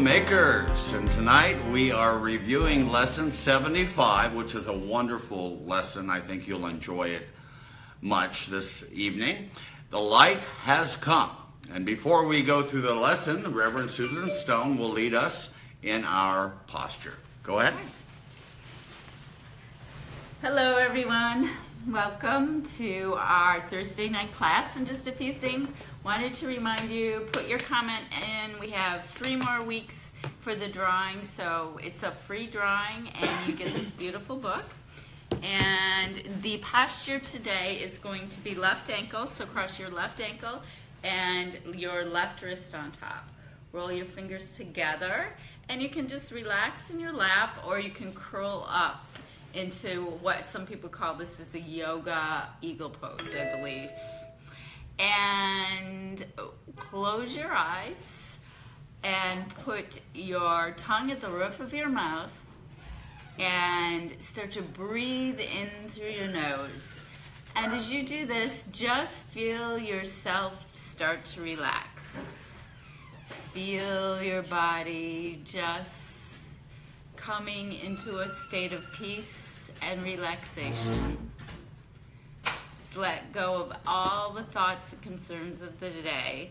Makers, and tonight we are reviewing lesson 75, which is a wonderful lesson. I think you'll enjoy it much this evening. The light has come. And before we go through the lesson, Reverend Susan Stone will lead us in our posture. Go ahead. Hello everyone. Welcome to our Thursday night class. And just a few things. Wanted to remind you, put your comment in. We have 3 more weeks for the drawing, so it's a free drawing and you get this beautiful book. And the posture today is going to be left ankle, so cross your left ankle and your left wrist on top. Roll your fingers together and you can just relax in your lap, or you can curl up into what some people call, this is a yoga eagle pose, I believe. And close your eyes and put your tongue at the roof of your mouth and start to breathe in through your nose. And as you do this, just feel yourself start to relax. Feel your body just coming into a state of peace and relaxation. Just let go of all the thoughts and concerns of the day.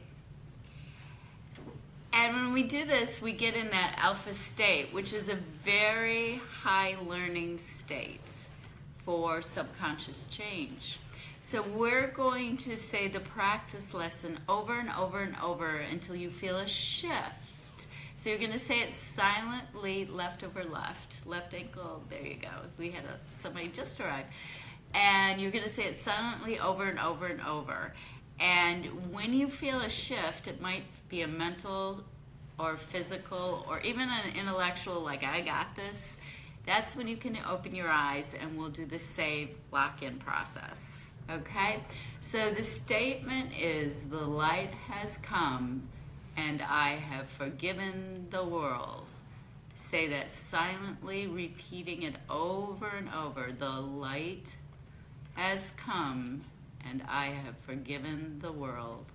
And when we do this, we get in that alpha state, which is a very high learning state for subconscious change. So we're going to say the practice lesson over and over and over until you feel a shift. So you're going to say it silently, left over left, left ankle, there you go. We had somebody just arrive. And you're going to say it silently over and over and over. And when you feel a shift, it might be a mental or physical or even an intellectual, like I got this, that's when you can open your eyes and we'll do the save lock-in process. Okay? So the statement is, the light has come and I have forgiven the world. Say that silently, repeating it over and over. The light has come and I have forgiven the world.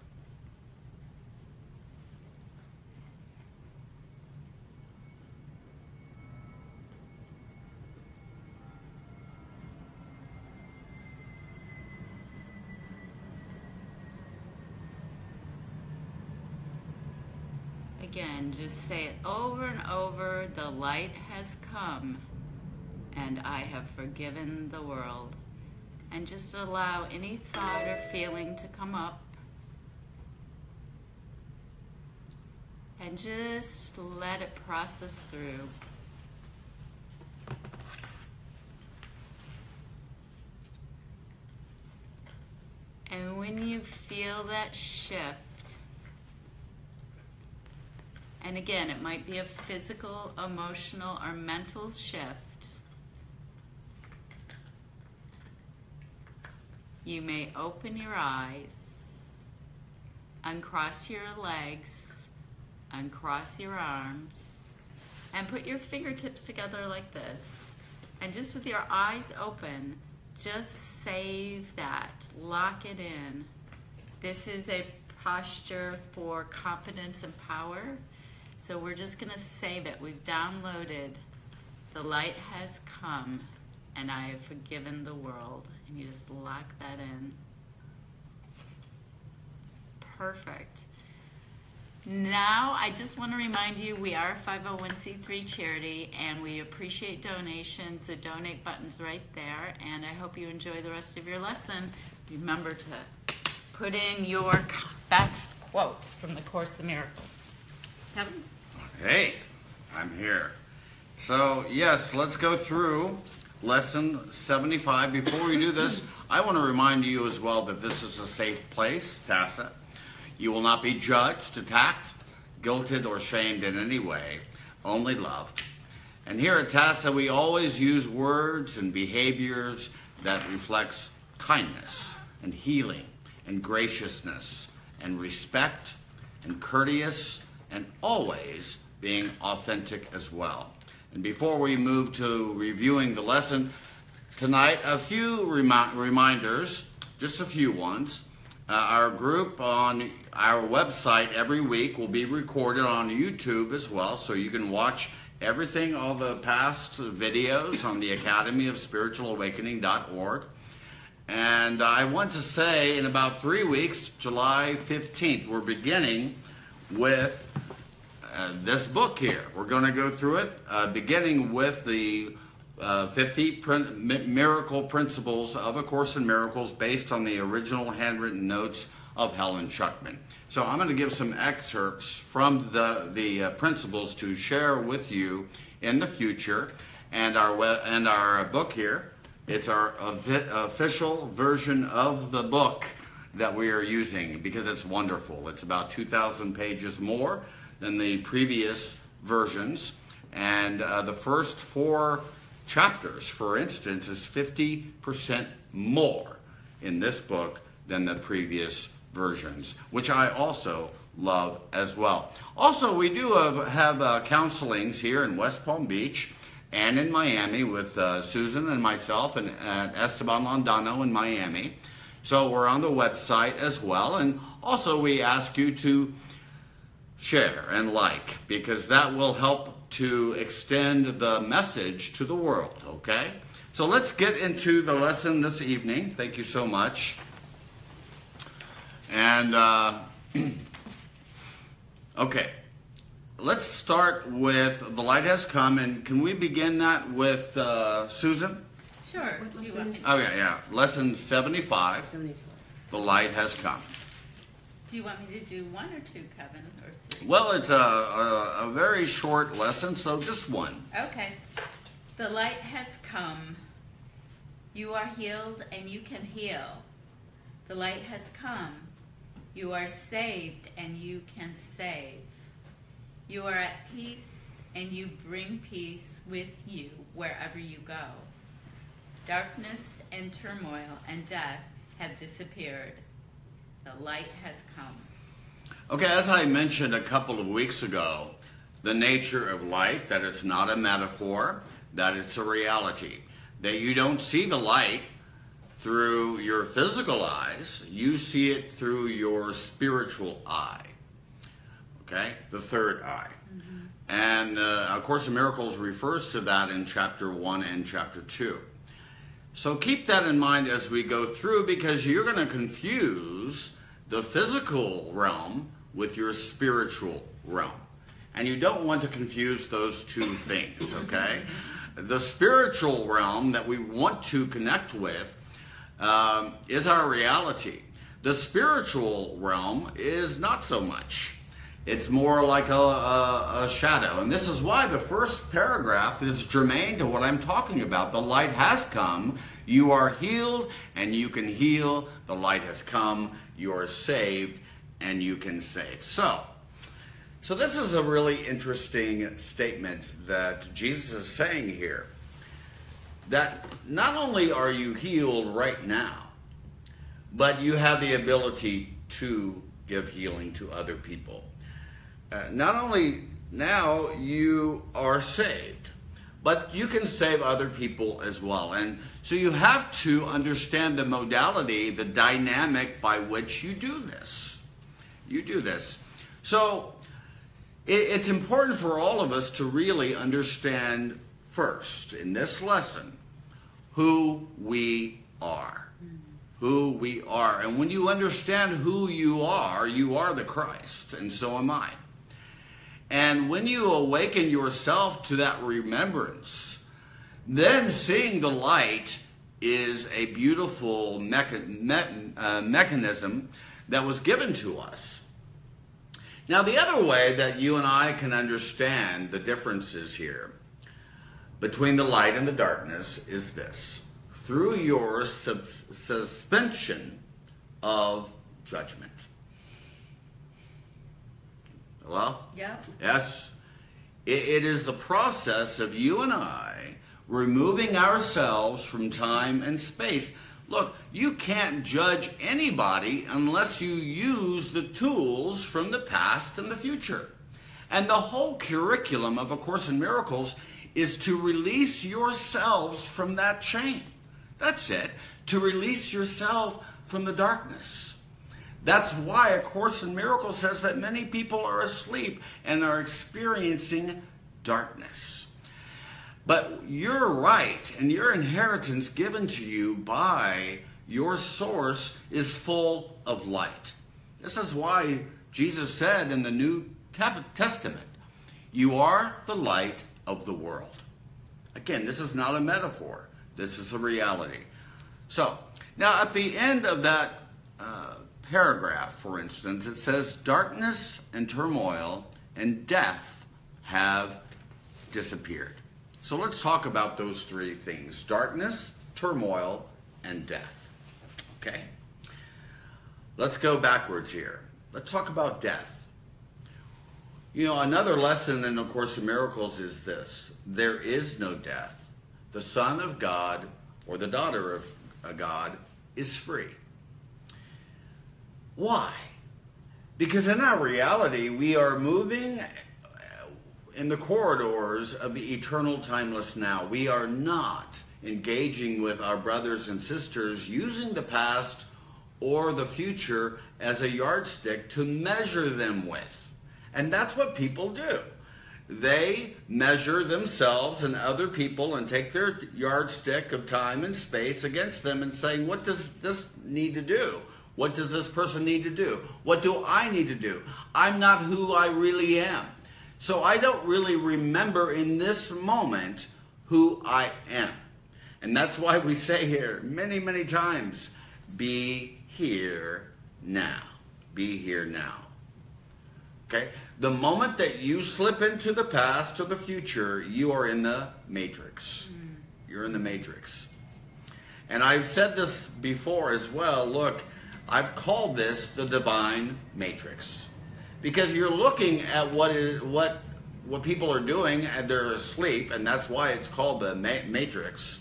Again, just say it over and over. The light has come and I have forgiven the world. And just allow any thought or feeling to come up. And just let it process through. And when you feel that shift, and again, it might be a physical, emotional, or mental shift, you may open your eyes, uncross your legs, uncross your arms, and put your fingertips together like this. And just with your eyes open, just save that, lock it in. This is a posture for confidence and power. So we're just gonna save it. We've downloaded, the light has come and I have forgiven the world. And you just lock that in. Perfect. Now, I just want to remind you, we are a 501c3 charity and we appreciate donations. The donate button's right there, and I hope you enjoy the rest of your lesson. Remember to put in your best quote from the Course in Miracles. Kevin? Hey, I'm here. So, yes, let's go through lesson 75. Before we do this, I want to remind you as well that this is a safe place, TASA. You will not be judged, attacked, guilted, or shamed in any way, only loved. And here at TASA, we always use words and behaviors that reflects kindness and healing and graciousness and respect and courteous and always being authentic as well. And before we move to reviewing the lesson tonight, a few reminders, just a few ones. Our group on our website every week will be recorded on YouTube as well, so you can watch everything, all the past videos on the Academy of Spiritual Awakening.org. And I want to say in about 3 weeks, July 15th, we're beginning with this book here. We're going to go through it, beginning with the 50 miracle principles of A Course in Miracles based on the original handwritten notes of Helen Schucman. So I'm going to give some excerpts from the principles to share with you in the future. And our book here, it's our official version of the book that we are using because it's wonderful. It's about 2,000 pages more than the previous versions. And the first 4 chapters, for instance, is 50% more in this book than the previous versions, which I also love as well. Also, we do have counselings here in West Palm Beach and in Miami with Susan and myself and Esteban Londano in Miami. So we're on the website as well. And also we ask you to share and like, because that will help to extend the message to the world, okay? So let's get into the lesson this evening. Thank you so much. And, okay, let's start with The Light Has Come, and can we begin that with Susan? Sure. Do you want me to? Oh, yeah. Lesson 75, The Light Has Come. Do you want me to do 1 or 2, Kevin, or 3? Well, it's a very short lesson, so just 1. Okay. The light has come. You are healed and you can heal. The light has come. You are saved and you can save. You are at peace and you bring peace with you wherever you go. Darkness and turmoil and death have disappeared. The light has come. Okay, as I mentioned a couple of weeks ago, the nature of light, that it's not a metaphor, that it's a reality. That you don't see the light through your physical eyes, you see it through your spiritual eye. Okay, the third eye. Mm-hmm. And A Course in Miracles refers to that in chapter 1 and chapter 2. So keep that in mind as we go through, because you're going to confuse the physical realm with your spiritual realm. And you don't want to confuse those two things, okay? The spiritual realm that we want to connect with is our reality. The spiritual realm is not so much. It's more like a shadow. And this is why the first paragraph is germane to what I'm talking about. The light has come. You are healed and you can heal. The light has come. You are saved and you can save. So this is a really interesting statement that Jesus is saying here. That not only are you healed right now, but you have the ability to give healing to other people. Not only now you are saved, but you can save other people as well. And so you have to understand the modality, the dynamic by which you do this. You do this. So it's important for all of us to really understand first in this lesson who we are. Who we are. And when you understand who you are the Christ, and so am I. And when you awaken yourself to that remembrance, then seeing the light is a beautiful mechanism that was given to us. Now, the other way that you and I can understand the differences here between the light and the darkness is this. Through your suspension of judgment. Well, yeah. Yes. It is the process of you and I removing ourselves from time and space. Look, you can't judge anybody unless you use the tools from the past and the future. And the whole curriculum of A Course in Miracles is to release yourselves from that chain. That's it. To release yourself from the darkness. That's why A Course in Miracles says that many people are asleep and are experiencing darkness. But you're right, and your inheritance given to you by your source is full of light. This is why Jesus said in the New Testament, you are the light of the world. Again, this is not a metaphor. This is a reality. So, now at the end of that paragraph, for instance, it says, darkness and turmoil and death have disappeared. So let's talk about those three things: darkness, turmoil, and death. Okay? Let's go backwards here. Let's talk about death. You know, another lesson in A Course in Miracles is this: there is no death. The Son of God or the daughter of God is free. Why? Because in our reality, we are moving in the corridors of the eternal timeless now. We are not engaging with our brothers and sisters using the past or the future as a yardstick to measure them with. And that's what people do. They measure themselves and other people and take their yardstick of time and space against them and saying, what does this need to do? What does this person need to do? What do I need to do? I'm not who I really am. So I don't really remember in this moment who I am. And that's why we say here many, many times, be here now. Be here now. Okay? The moment that you slip into the past or the future, you are in the matrix. You're in the matrix. And I've said this before as well. Look, I've called this the divine matrix. Because you're looking at what people are doing and they're asleep, and that's why it's called the matrix.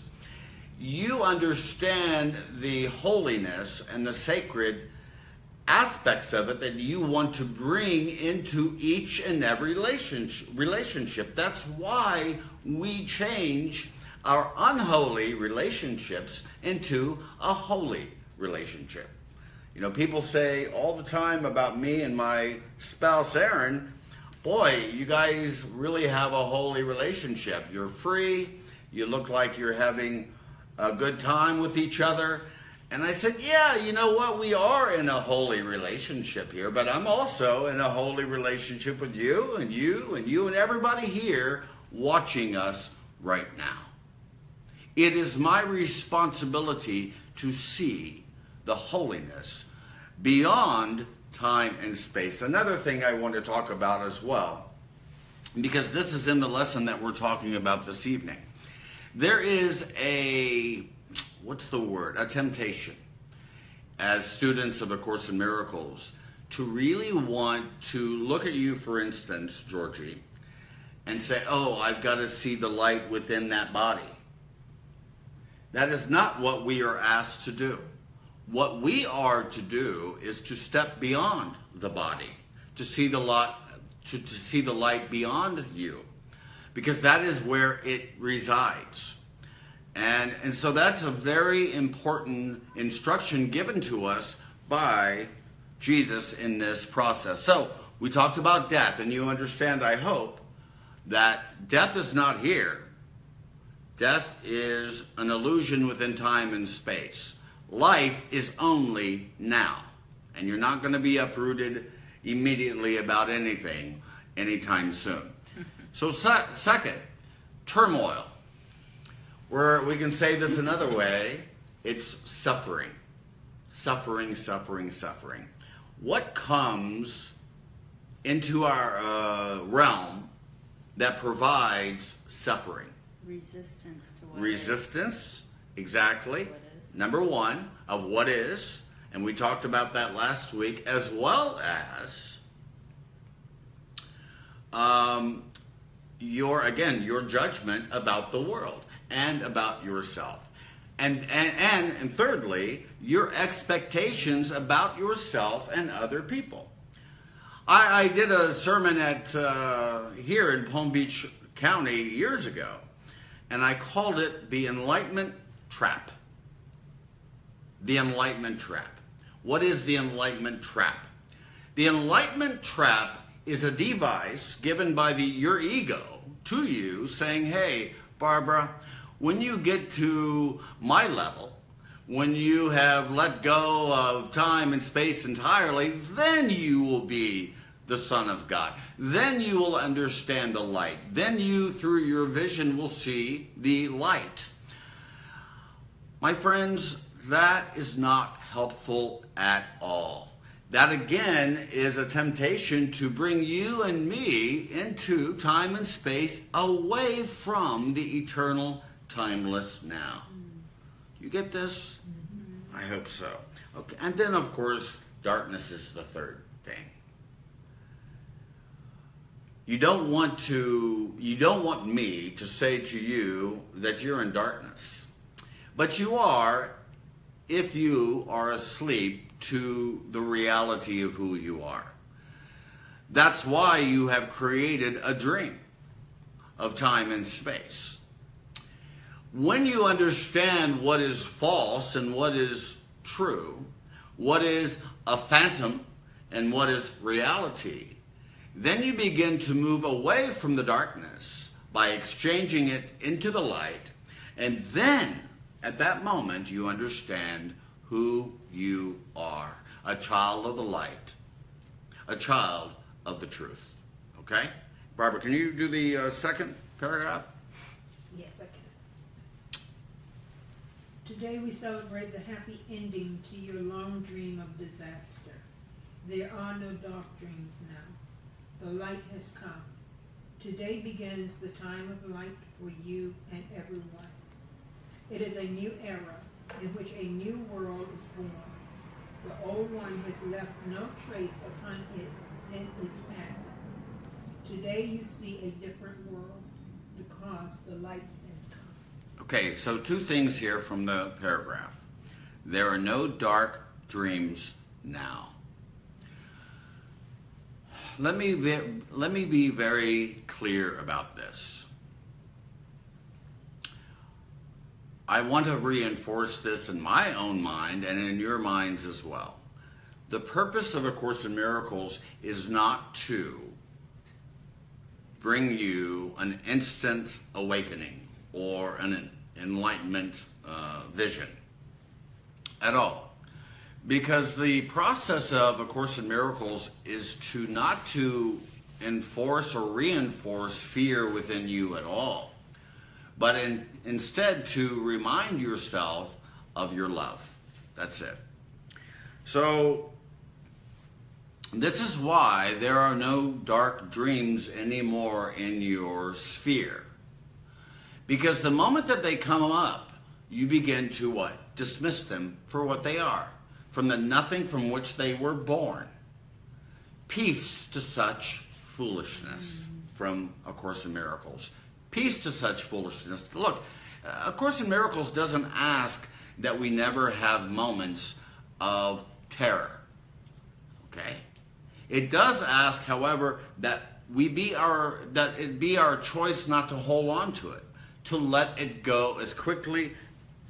You understand the holiness and the sacred aspects of it that you want to bring into each and every relationship. That's why we change our unholy relationships into a holy relationship. You know, people say all the time about me and my spouse, Aaron, boy, you guys really have a holy relationship. You're free. You look like you're having a good time with each other. And I said, yeah, you know what? We are in a holy relationship here, but I'm also in a holy relationship with you and you and you and everybody here watching us right now. It is my responsibility to see the holiness beyond time and space. Another thing I want to talk about as well, because this is in the lesson that we're talking about this evening. There is a temptation as students of A Course in Miracles to really want to look at you, for instance, Georgie, and say, oh, I've got to see the light within that body. That is not what we are asked to do. What we are to do is to step beyond the body, to see the light, to see the light beyond you, because that is where it resides. And so that's a very important instruction given to us by Jesus in this process. So we talked about death, and you understand, I hope, that death is not here. Death is an illusion within time and space. Life is only now, and you're not going to be uprooted immediately about anything anytime soon. So second, turmoil. Where we can say this another way, it's suffering. Suffering, suffering, suffering. What comes into our realm that provides suffering? Resistance to what Resistance, exactly. What is. Number one, of what is. And we talked about that last week, as well as your judgment about the world and about yourself. And thirdly, your expectations about yourself and other people. I did a sermon at here in Palm Beach County years ago, and I called it the Enlightenment Trap. The Enlightenment Trap. What is the enlightenment trap? The enlightenment trap is a device given by your ego to you saying, hey, Barbara, when you get to my level, when you have let go of time and space entirely, then you will be the Son of God. Then you will understand the light. Then you, through your vision, will see the light. My friends, that is not helpful at all. That again is a temptation to bring you and me into time and space away from the eternal, timeless now. You get this? I hope so. Okay. And then, of course, darkness is the third thing. You don't want me to say to you that you're in darkness. But you are if you are asleep to the reality of who you are. That's why you have created a dream of time and space. When you understand what is false and what is true, what is a phantom and what is reality, then you begin to move away from the darkness by exchanging it into the light, and then at that moment you understand who you are, a child of the light, a child of the truth. Okay? Barbara, can you do the second paragraph? Yes, I can. Today we celebrate the happy ending to your long dream of disaster. There are no dark dreams now. The light has come. Today begins the time of light for you and everyone. It is a new era in which a new world is born. The old one has left no trace upon it and is passing. Today you see a different world because the light has come. Okay, so two things here from the paragraph. There are no dark dreams now. Let me be very clear about this. I want to reinforce this in my own mind and in your minds as well. The purpose of A Course in Miracles is not to bring you an instant awakening or an enlightenment vision at all. Because the process of A Course in Miracles is not to enforce or reinforce fear within you at all, but instead to remind yourself of your love. That's it. So, this is why there are no dark dreams anymore in your sphere. Because the moment that they come up, you begin to what? Dismiss them for what they are. From the nothing from which they were born. Peace to such foolishness from A Course in Miracles. Peace to such foolishness. Look, A Course in Miracles doesn't ask that we never have moments of terror. Okay? It does ask, however, that it be our choice not to hold on to it, to let it go as quickly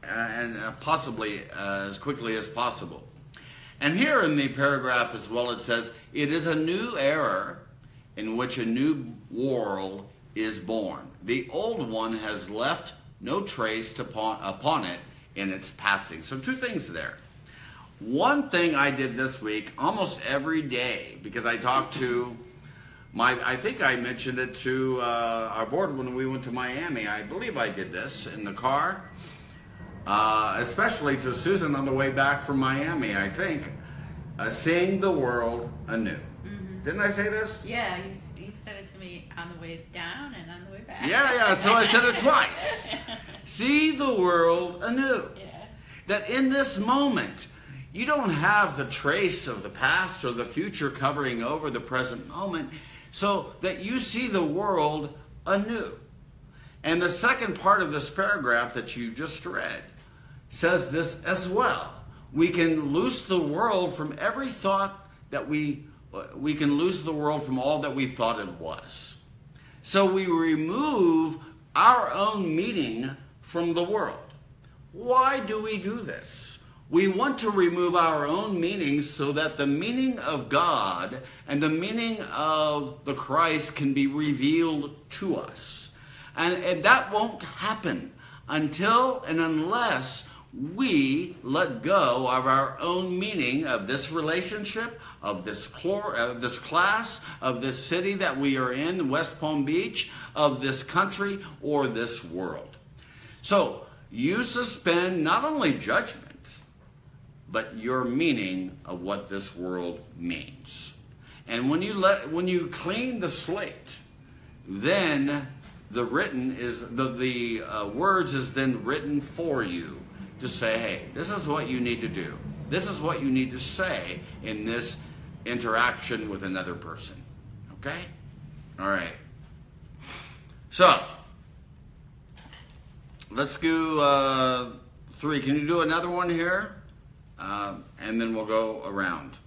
and possibly as quickly as possible. And here in the paragraph as well, it says, it is a new era in which a new world is born. The old one has left no trace upon it in its passing. So two things there. One thing I did this week, almost every day, because I talked to I think I mentioned it to our board when we went to Miami. I believe I did this in the car, especially to Susan on the way back from Miami, I think, seeing the world anew. Mm-hmm. Didn't I say this? Yeah, you said it to me on the way down and on the way back. Yeah, so I said it twice. See the world anew. Yeah. That in this moment, you don't have the trace of the past or the future covering over the present moment, so that you see the world anew. And the second part of this paragraph that you just read says this as well. We can loose the world from every thought that we can lose the world from all that we thought it was. So we remove our own meaning from the world. Why do we do this? We want to remove our own meanings so that the meaning of God and the meaning of the Christ can be revealed to us. And that won't happen until and unless we let go of our own meaning of this relationship, of this class, of this city that we are in, West Palm Beach, of this country, or this world. So you suspend not only judgment, but your meaning of what this world means. And when you clean the slate, then the words is then written for you to say, hey, this is what you need to do. This is what you need to say in this interaction with another person. Okay? All right. So, let's do 3. Can you do another one here? And then we'll go around.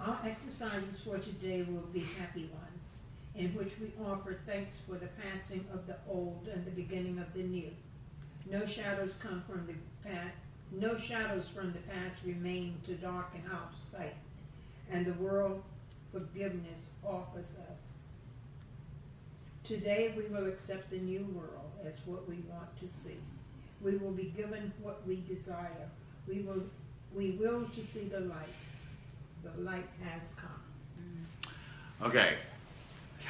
Our exercises for today will be happy ones, in which we offer thanks for the passing of the old and the beginning of the new. No shadows come from the past. No shadows from the past remain to darken our sight, and the world forgiveness offers us. Today we will accept the new world as what we want to see. We will be given what we desire. We will to see the light. The light has come. Okay,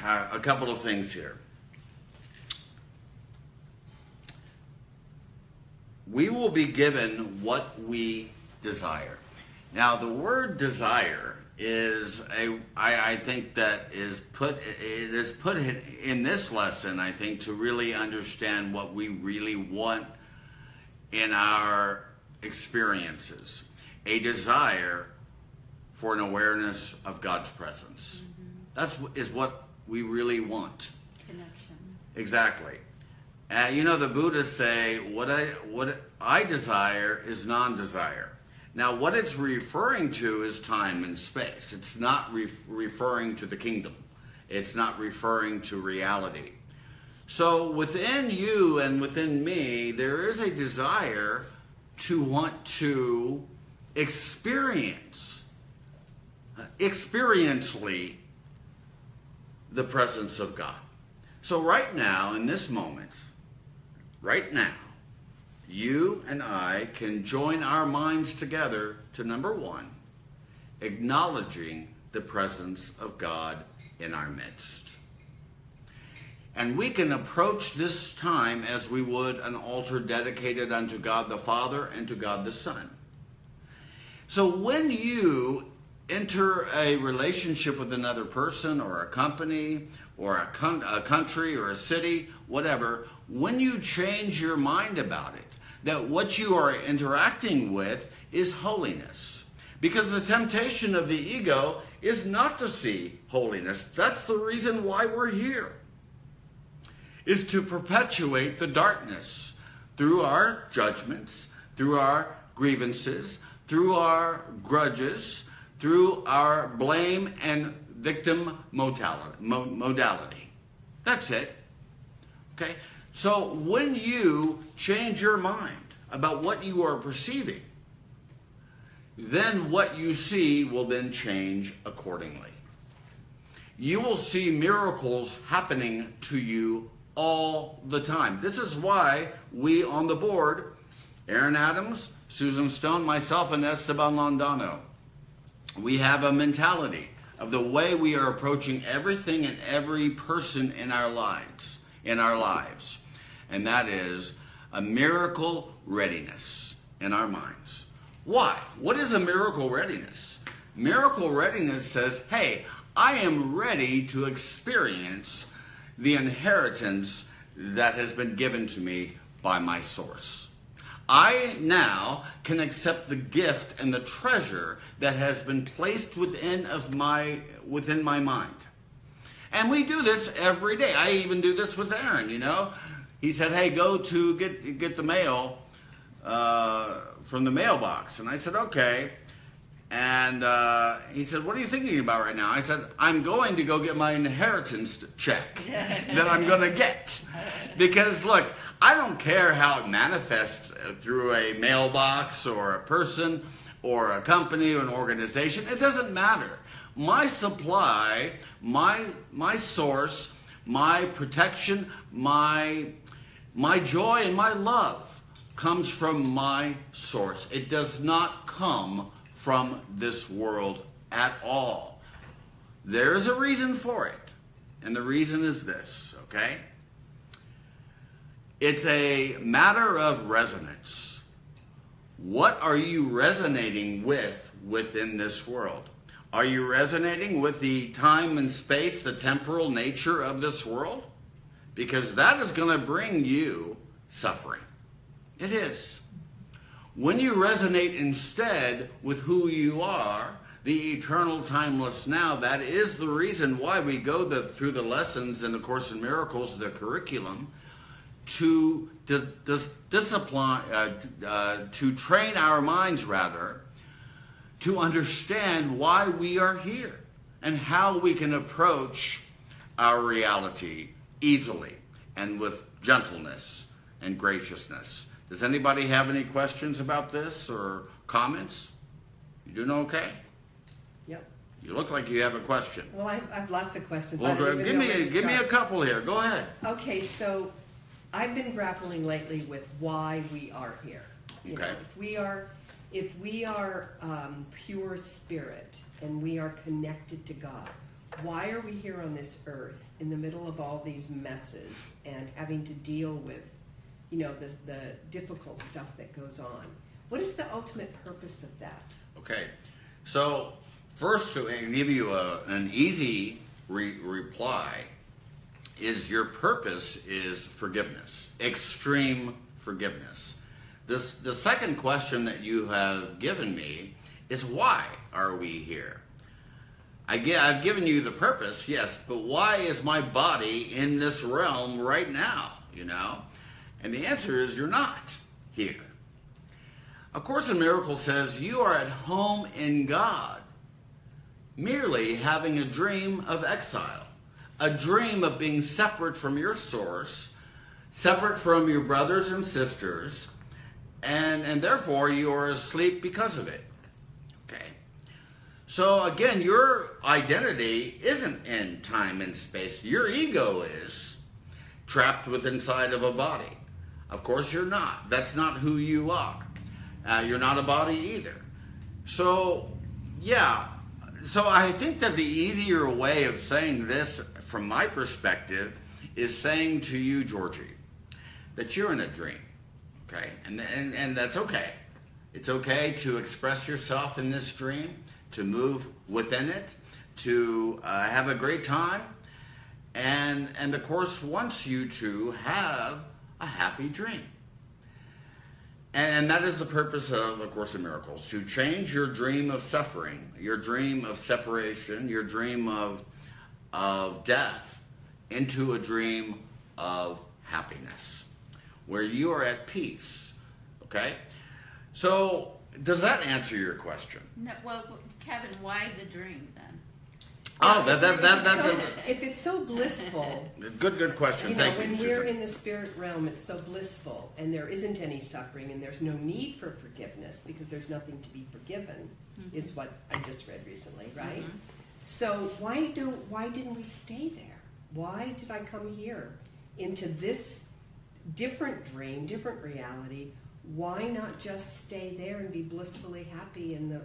a couple of things here. We will be given what we desire. Now, the word desire is I think that is put in this lesson, I think, to really understand what we really want in our experiences. A desire for an awareness of God's presence. That is what we really want. Connection. Exactly. The Buddhists say, what I desire is non-desire. Now, what it's referring to is time and space. It's not referring to the kingdom. It's not referring to reality. So within you and within me, there is a desire to want to experientially the presence of God. So right now, in this moment, right now, you and I can join our minds together to, number 1, acknowledging the presence of God in our midst. And we can approach this time as we would an altar dedicated unto God the Father and to God the Son. So when you enter a relationship with another person or a company or a country or a city, whatever, when you change your mind about it, that what you are interacting with is holiness. Because the temptation of the ego is not to see holiness. That's the reason why we're here, is to perpetuate the darkness through our judgments, through our grievances, through our grudges, through our blame and victim modality. That's it. Okay? So when you change your mind about what you are perceiving, then what you see will then change accordingly. You will see miracles happening to you all the time. This is why we on the board, Aaron Adams, Susan Stone, myself, and Esteban Londano, we have a mentality of the way we are approaching everything and every person in our lives. And that is a miracle readiness in our minds. Why? What is a miracle readiness? Miracle readiness says, hey, I am ready to experience the inheritance that has been given to me by my source. I now can accept the gift and the treasure that has been placed within my mind. And we do this every day. I even do this with Aaron, He said, hey, go to get the mail from the mailbox. And I said, okay. And he said, what are you thinking about right now? I said, I'm going to go get my inheritance check that I'm going to get. Because, look, I don't care how it manifests through a mailbox or a person or a company or an organization. It doesn't matter. My supply, my source, my protection, my joy and my love comes from my source. It does not come from this world at all. There's a reason for it, and the reason is this, okay? It's a matter of resonance. What are you resonating with within this world? Are you resonating with the time and space, the temporal nature of this world? Because that is going to bring you suffering. It is. When you resonate instead with who you are, the eternal timeless now, that is the reason why we go through the lessons in the Course in Miracles, the curriculum, to discipline, to train our minds rather, to understand why we are here and how we can approach our reality easily and with gentleness and graciousness. Does anybody have any questions about this or comments? You doing okay? Yep. You look like you have a question. Well, I have lots of questions. Well, give me a couple here. Go ahead. Okay, so I've been grappling lately with why we are here. You Okay. know, if we are pure spirit and we are connected to God, why are we here on this earth in the middle of all these messes and having to deal with, you know, the difficult stuff that goes on? What is the ultimate purpose of that? Okay. So first, to give you an easy reply, is your purpose is forgiveness, extreme forgiveness. The second question that you have given me is, why are we here? I've given you the purpose, yes, but why is my body in this realm right now, you know? And the answer is, you're not here. A Course in Miracles says you are at home in God, merely having a dream of exile, a dream of being separate from your source, separate from your brothers and sisters, and therefore you are asleep because of it. Okay. So again, your identity isn't in time and space. Your ego is trapped inside of a body. Of course you're not. That's not who you are. You're not a body either. So, yeah. So I think that the easier way of saying this, from my perspective, is saying to you, Georgie, that you're in a dream. Okay? And that's okay. It's okay to express yourself in this dream, to move within it, to have a great time. And the Course wants you to have a happy dream. And that is the purpose of A Course in Miracles, to change your dream of suffering, your dream of separation, your dream of death, into a dream of happiness, where you are at peace. Okay? So, does that answer your question? No, well, Kevin, why the dream then? Oh, that's if it's so blissful. Good question. You know, Thank you, when Susan. we're in the spirit realm, it's so blissful, and there isn't any suffering, and there's no need for forgiveness because there's nothing to be forgiven, is what I just read recently, right? Mm-hmm. So why didn't we stay there? Why did I come here into this different dream, different reality? Why not just stay there and be blissfully happy in the,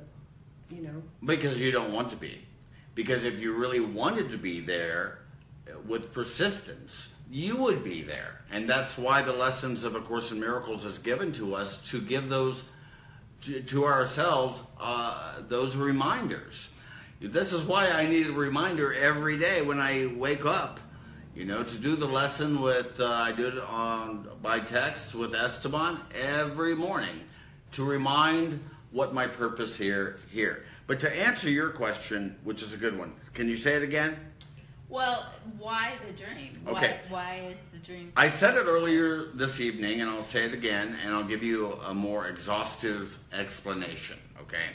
you know? Because you don't want to be. Because if you really wanted to be there with persistence, you would be there. And that's why the lessons of A Course in Miracles is given to us, to give those to ourselves, those reminders. This is why I need a reminder every day when I wake up, you know, to do the lesson with, I do it by text with Esteban every morning, to remind what my purpose here. But to answer your question, which is a good one, can you say it again? Well, why the dream? Okay. Why is the dream? I said it earlier this evening, and I'll say it again, and I'll give you a more exhaustive explanation, okay?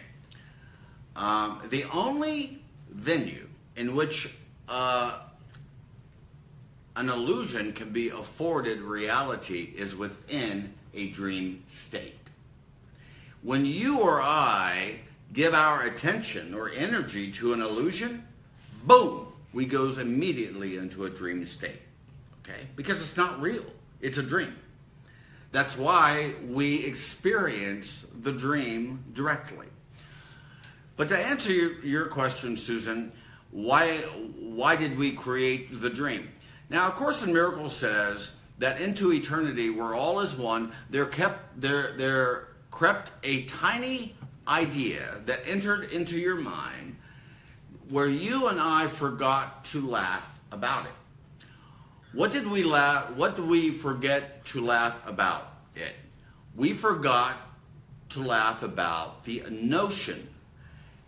The only venue in which an illusion can be afforded reality is within a dream state. When you or I give our attention or energy to an illusion, boom, we goes immediately into a dream state. Okay? Because it's not real. It's a dream. That's why we experience the dream directly. But to answer your question, Susan, why did we create the dream? Now, A Course in Miracles says that into eternity, where all is one, there crept a tiny idea that entered into your mind where you and I forgot to laugh about it. What did we forget to laugh about it? We forgot to laugh about the notion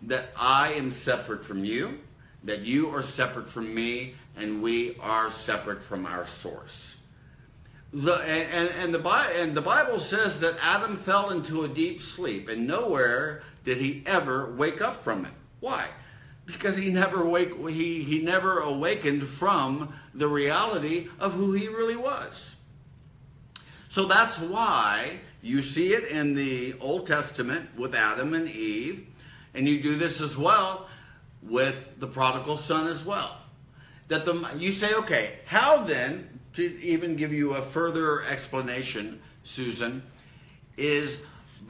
that I am separate from you, that you are separate from me, and we are separate from our source. The Bible says that Adam fell into a deep sleep, and nowhere did he ever wake up from it. Why? Because he never awakened from the reality of who he really was. So that's why you see it in the Old Testament with Adam and Eve, and you do this as well with the prodigal son as well. You say, okay, how then, to even give you a further explanation, Susan, is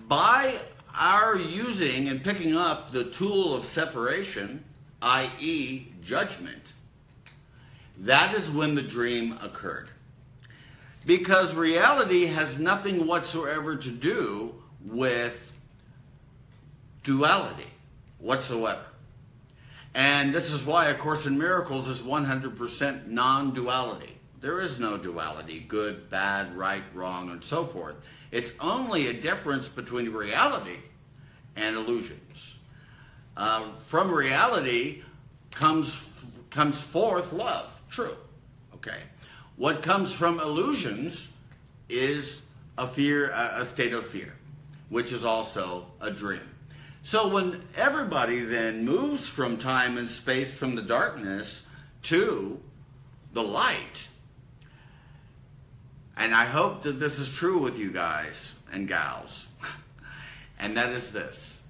by our using and picking up the tool of separation, i.e. judgment, that is when the dream occurred. Because reality has nothing whatsoever to do with duality whatsoever. And this is why A Course in Miracles is 100% non-duality. There is no duality, good, bad, right, wrong, and so forth. It's only a difference between reality and illusions. From reality comes forth love, true. Okay. What comes from illusions is a state of fear, which is also a dream. So when everybody then moves from time and space, from the darkness to the light, and I hope that this is true with you guys and gals, and that is this: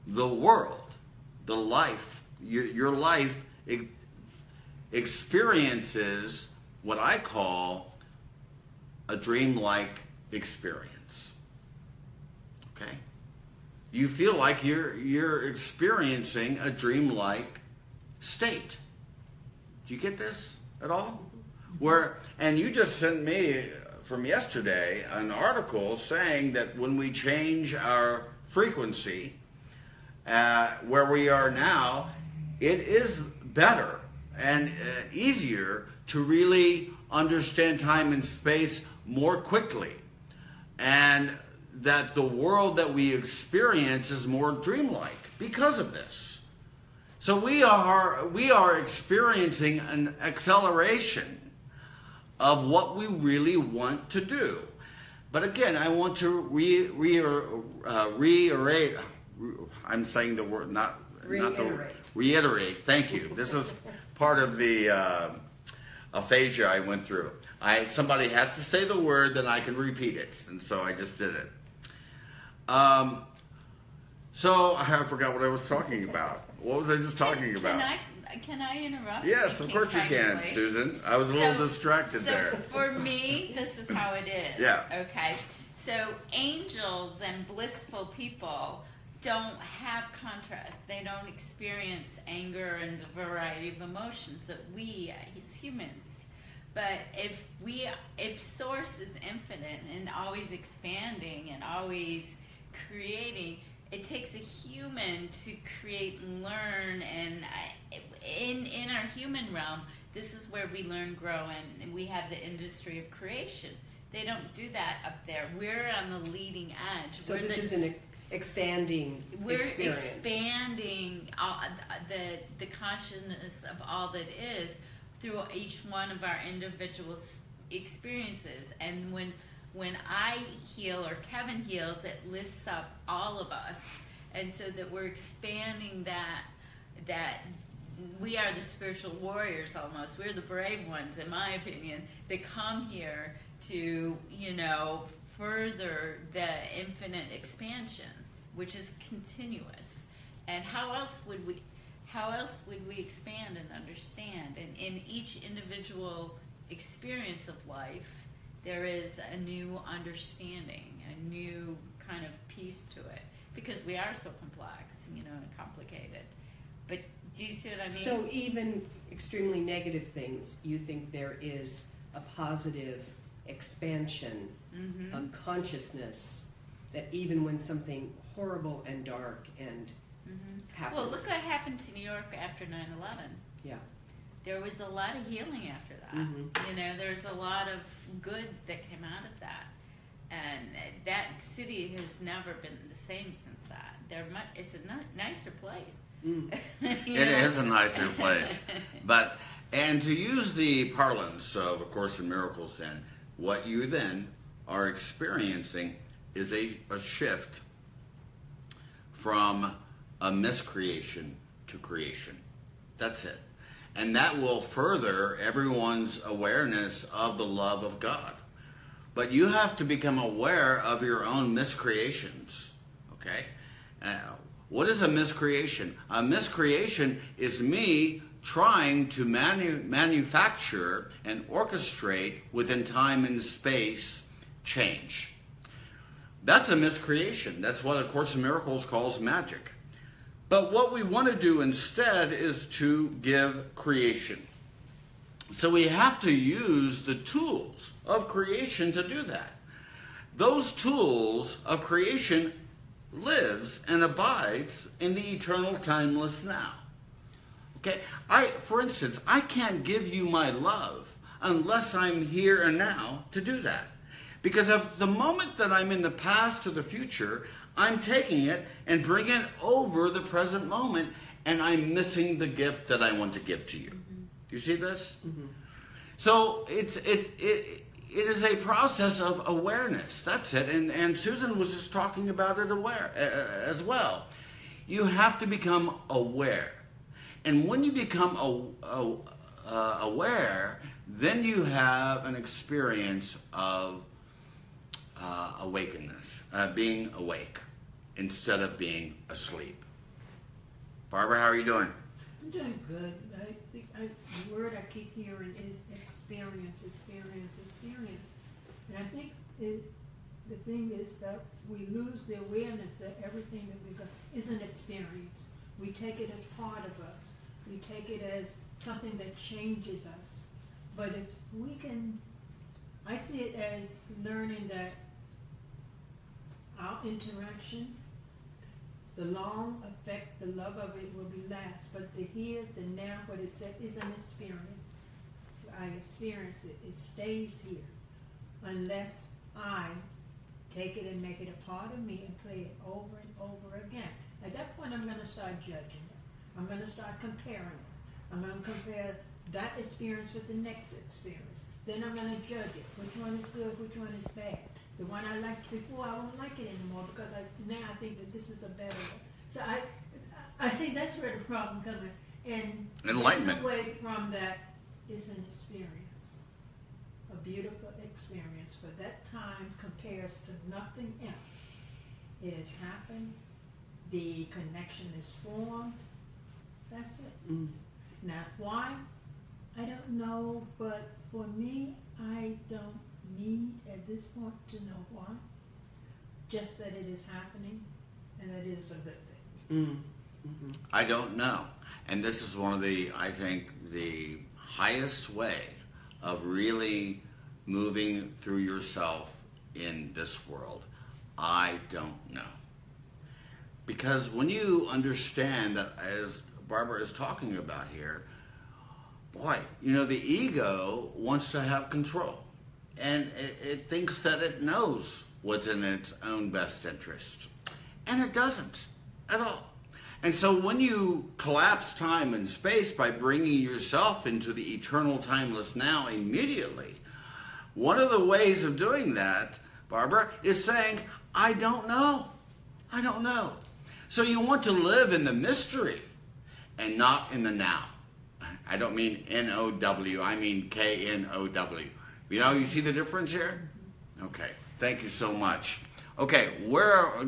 the world, the life, your life experiences what I call a dreamlike experience. Okay? You feel like you're experiencing a dreamlike state. Do you get this at all? And you just sent me from yesterday an article saying that when we change our frequency, where we are now, it is better and easier to really understand time and space more quickly. And that the world that we experience is more dreamlike because of this. So we are experiencing an acceleration of what we really want to do. But again, I want to reiterate. I'm saying the word, not reiterate. Thank you. This is part of the aphasia I went through. Somebody had to say the word, then I can repeat it, and so I just did it. So I forgot what I was talking about. What was I just talking about? Can I interrupt? Yes, of course you can, Susan. I was a little distracted there. For me, this is how it is. Yeah. Okay. So angels and blissful people don't have contrast. They don't experience anger and the variety of emotions that we as humans. But if Source is infinite and always expanding and always creating, it takes a human to create and learn. And in our human realm, this is where we learn, grow, and we have the industry of creation. They don't do that up there. We're on the leading edge. So this is an expanding experience. We're expanding the consciousness of all that is through each one of our individual experiences. And when I heal or Kevin heals, it lifts up all of us And so that we're expanding that we are the spiritual warriors almost. We're the brave ones, in my opinion, that come here to, further the infinite expansion, which is continuous. And how else would we expand and understand? And in each individual experience of life, there is a new understanding, a new kind of piece to it, because we are so complex, and complicated. But do you see what I mean? So even extremely negative things, you think there is a positive expansion of consciousness, that even when something horrible and dark and happens. Well, look what happened to New York after 9/11. Yeah. There was a lot of healing after that. There's a lot of good that came out of that. And that city has never been the same since that. It's a nicer place. It is a nicer place. And to use the parlance of A Course in Miracles, then, what you then are experiencing is a shift from a miscreation to creation. That's it. And that will further everyone's awareness of the love of God. But you have to become aware of your own miscreations. Okay? What is a miscreation? A miscreation is me trying to manufacture and orchestrate within time and space change. That's a miscreation. That's what A Course in Miracles calls magic. But what we want to do instead is to give creation. So we have to use the tools of creation to do that. Those tools of creation lives and abides in the eternal timeless now. Okay? For instance, I can't give you my love unless I'm here and now to do that. Because of the moment that I'm in the past or the future, I'm taking it and bringing it over the present moment, and I'm missing the gift that I want to give to you. Do you see this? So it is a process of awareness. That's it. And Susan was just talking about it as well. You have to become aware. And when you become aware, then you have an experience of awakeness, being awake instead of being asleep. Barbara, how are you doing? I'm doing good. I think the word I keep hearing is experience. And I think the thing is that we lose the awareness that everything that we got is an experience. We take it as part of us. We take it as something that changes us. But if we can, I see it as learning that our interaction, the long effect, the love of it will be last. But the here, the now, what it said is an experience. I experience it. It stays here. Unless I take it and make it a part of me and play it over and over again. At that point, I'm going to start judging it. I'm going to start comparing it. I'm going to compare that experience with the next experience. Then I'm going to judge it. Which one is good? Which one is bad? The one I liked before, I won't like it anymore because now I think that this is a better one. So I think that's where the problem comes in. And enlightenment. Away from that is an experience, a beautiful experience. For that time compares to nothing else. It has happened. The connection is formed. That's it. Now, why? I don't know, but for me, I don't need at this point to know why. Just that it is happening, and that it is a good thing. I don't know. And this is one of I think, the highest way of really moving through yourself in this world. I don't know. Because when you understand that, as Barbara is talking about here, boy, the ego wants to have control. And it thinks that it knows what's in its own best interest. And it doesn't at all. And so when you collapse time and space by bringing yourself into the eternal timeless now immediately, one of the ways of doing that, Barbara, is saying, I don't know. I don't know. So you want to live in the mystery and not in the now. I don't mean N-O-W, I mean K-N-O-W. You see the difference here? Okay, thank you so much. Okay,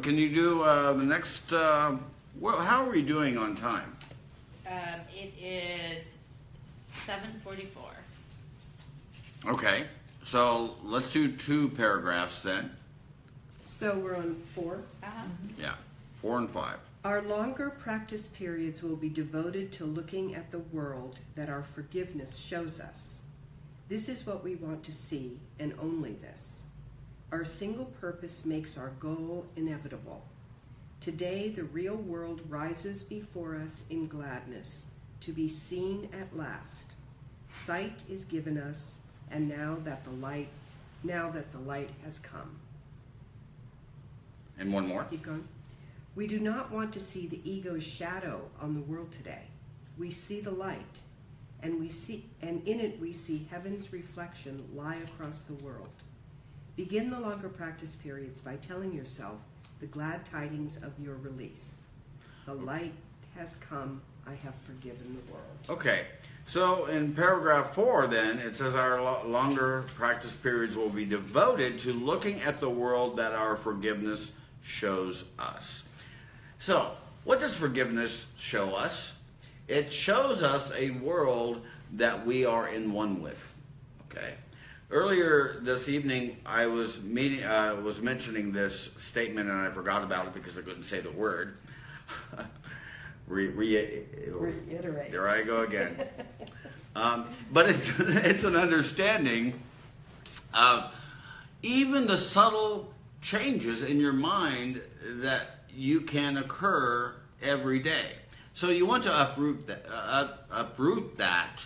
can you do the next, how are we doing on time? It is 7:44. Okay, so let's do 2 paragraphs then. So we're on 4. Yeah, 4 and 5. Our longer practice periods will be devoted to looking at the world that our forgiveness shows us. This is what we want to see, and only this. Our single purpose makes our goal inevitable. Today, the real world rises before us in gladness, to be seen at last. Sight is given us, and now that the light has come. And one more. Keep going. We do not want to see the ego's shadow on the world today. We see the light, and in it we see heaven's reflection lie across the world. Begin the longer practice periods by telling yourself the glad tidings of your release. The light has come. I have forgiven the world. Okay, so in paragraph 4 then, it says our longer practice periods will be devoted to looking at the world that our forgiveness shows us. So, what does forgiveness show us? It shows us a world that we are in one with. Okay. Earlier this evening, I was mentioning this statement, and I forgot about it because I couldn't say the word. Reiterate. There I go again. But it's an understanding of even the subtle changes in your mind that you can occur every day. So you want to uproot that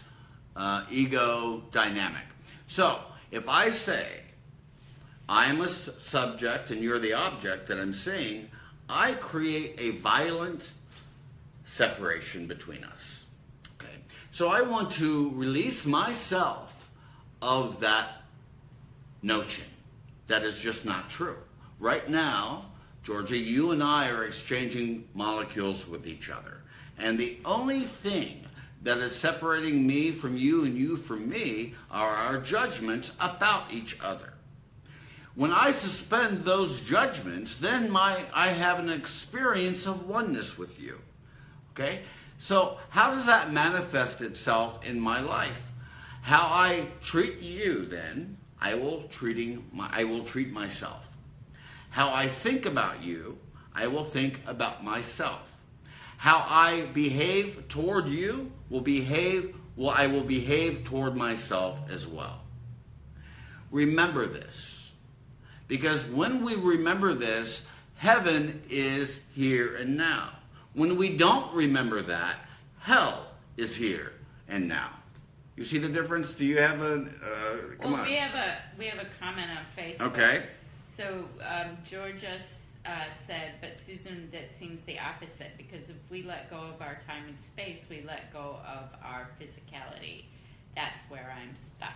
ego dynamic. So if I say I'm a subject and you're the object that I'm seeing, I create a violent separation between us. Okay. So I want to release myself of that notion that is just not true. Right now, Georgia, you and I are exchanging molecules with each other. And the only thing that is separating me from you and you from me are our judgments about each other. When I suspend those judgments, then I have an experience of oneness with you. Okay? So how does that manifest itself in my life? How I treat you, then, I will treat myself. How I think about you, I will think about myself. How I behave toward you I will behave toward myself as well. Remember this. Because when we remember this, heaven is here and now. When we don't remember that, hell is here and now. You see the difference? Do you have a come on. We have a comment on Facebook. Okay. So Georgia said, but Susan, that seems the opposite, because if we let go of our time and space, we let go of our physicality. That's where I'm stuck.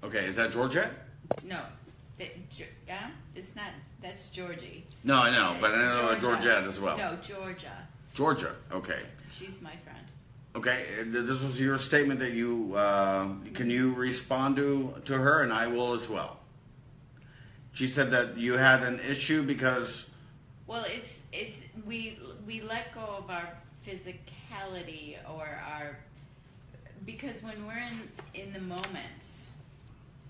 Okay, is that Georgia? No, it's not. That's Georgie. No, I know, but I know Georgette as well. No, Georgia. Georgia, okay. She's my friend. Okay, this was your statement that you, can you respond to her, and I will as well. She said that you had an issue because... Well, it's we let go of our physicality because when we're in the moment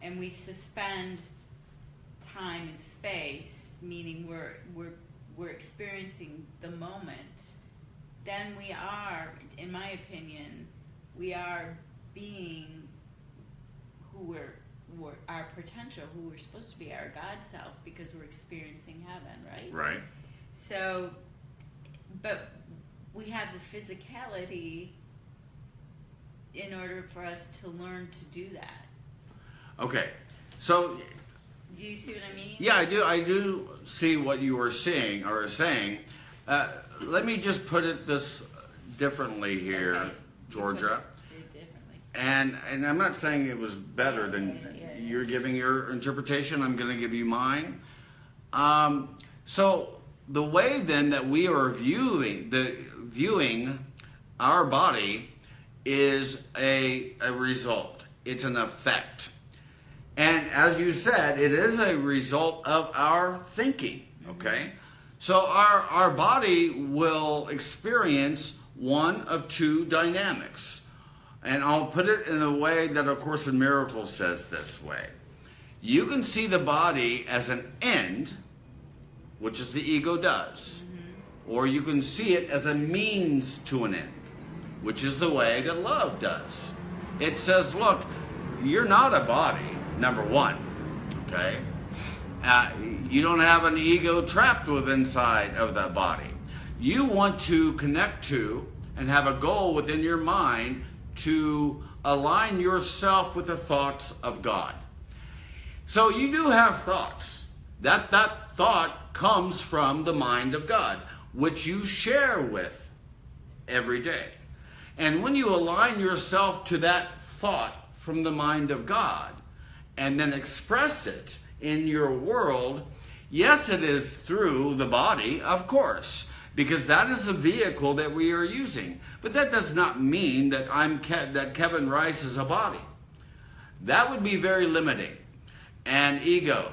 and we suspend time and space, meaning we're experiencing the moment, then we are, in my opinion, we are being who we're our potential, who we're supposed to be, our God self, because we're experiencing heaven, right? Right. So, but we have the physicality in order for us to learn to do that. Okay, so... Do you see what I mean? Yeah, I do see what you were saying. Let me just put it this differently here, okay. Georgia. And I'm not saying it was better than you're giving your interpretation. I'm going to give you mine. So the way then that we are viewing our body is a result. It's an effect. And as you said, it is a result of our thinking, okay? So our body will experience one of two dynamics. And I'll put it in a way that A Course in Miracles says this way. You can see the body as an end, which is the ego does. Or you can see it as a means to an end, which is the way that love does. It says, look, you're not a body, number one, okay? You don't have an ego trapped within inside of that body. You want to connect to and have a goal within your mind to align yourself with the thoughts of God. So you do have thoughts. That thought comes from the mind of God, which you share with every day. And when you align yourself to that thought from the mind of God and then express it in your world, yes, it is through the body, of course, because that is the vehicle that we are using. But that does not mean that that Kevin Rice is a body. That would be very limiting and egoic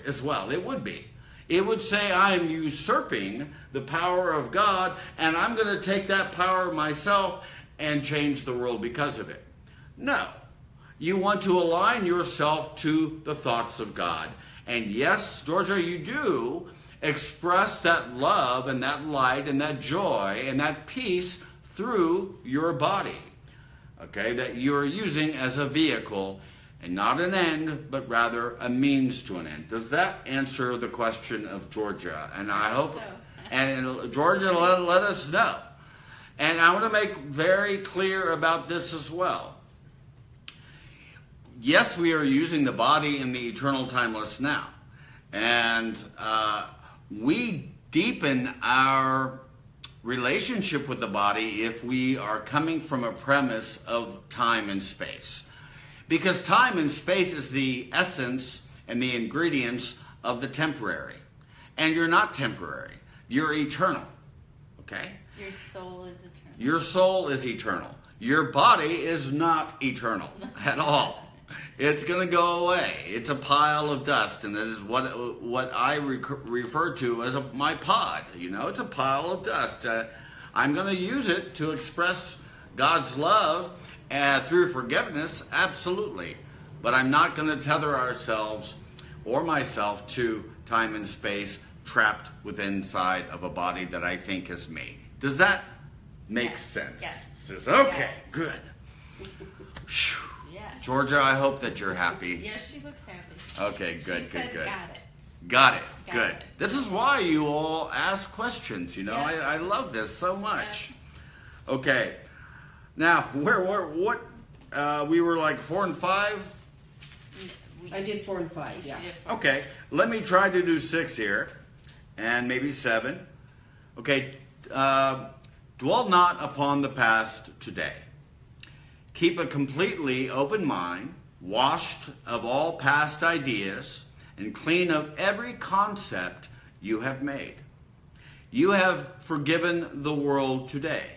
as well. It would be. It would say I am usurping the power of God, and I'm going to take that power myself and change the world because of it. No. You want to align yourself to the thoughts of God. And yes, Georgia, you do express that love and that light and that joy and that peace through your body, okay, that you're using as a vehicle and not an end, but rather a means to an end. Does that answer the question of Georgia? And I hope so. And Georgia, let us know. And I want to make very clear about this as well. Yes, we are using the body in the eternal timeless now. And we deepen our relationship with the body if we are coming from a premise of time and space. Because time and space is the essence and the ingredients of the temporary. And you're not temporary. You're eternal. Okay? Your soul is eternal. Your soul is eternal. Your body is not eternal at all. It's going to go away. It's a pile of dust, and it is what I refer to as my pod. You know, it's a pile of dust. I'm going to use it to express God's love through forgiveness, absolutely. But I'm not going to tether ourselves or myself to time and space trapped within inside of a body that I think is me. Does that make sense? Yes. Okay, Yes. Good. Yes. Georgia, I hope that you're happy. Yes, she looks happy. Okay, good, She good, said, good. Got it. Got it. Got Good. it. This is why you all ask questions, you know. Yeah. I love this so much. Okay. Now, what we were like 4 and 5? I did 4 and 5, yeah. Okay. Let me try to do 6 here and maybe 7. Okay. Dwell not upon the past today. Keep a completely open mind, washed of all past ideas, and clean of every concept you have made. You have forgiven the world today.